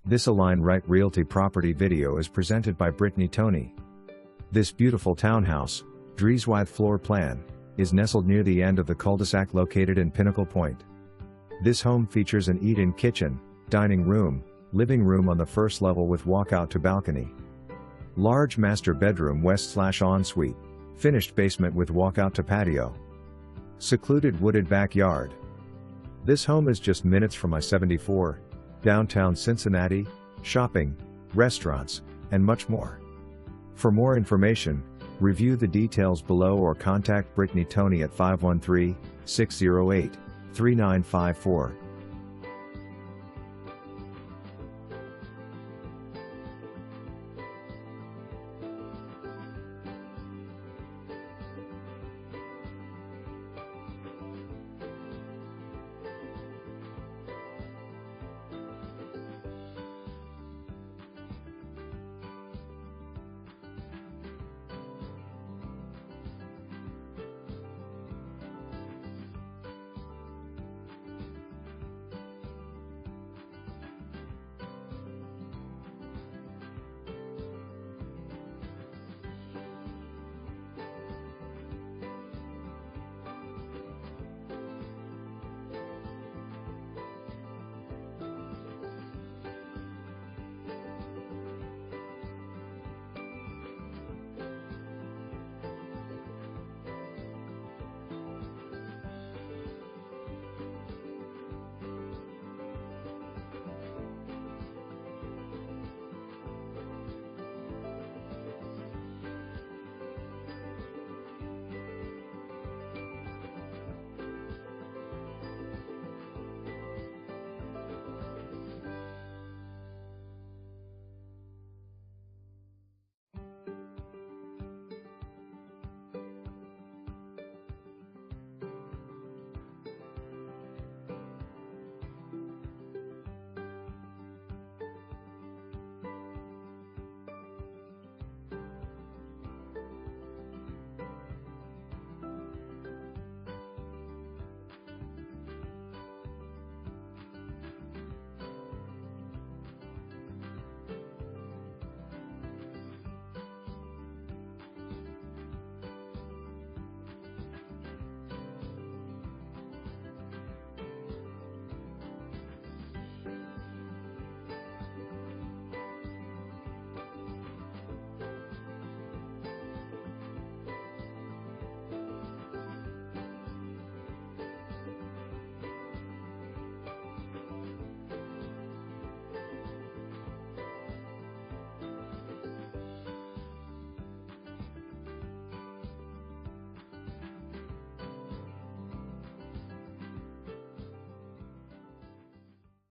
This Align Right Realty property video is presented by Britney Toney. This beautiful townhouse, Drees Wythe floor plan, is nestled near the end of the cul-de-sac located in Pinnacle Point. This home features an eat-in kitchen, dining room, living room on the first level with walkout to balcony. Large master bedroom west/ensuite, finished basement with walkout to patio. Secluded wooded backyard. This home is just minutes from I-74, downtown Cincinnati, shopping, restaurants, and much more. For more information, review the details below or contact Britney Toney at 513-608-3954.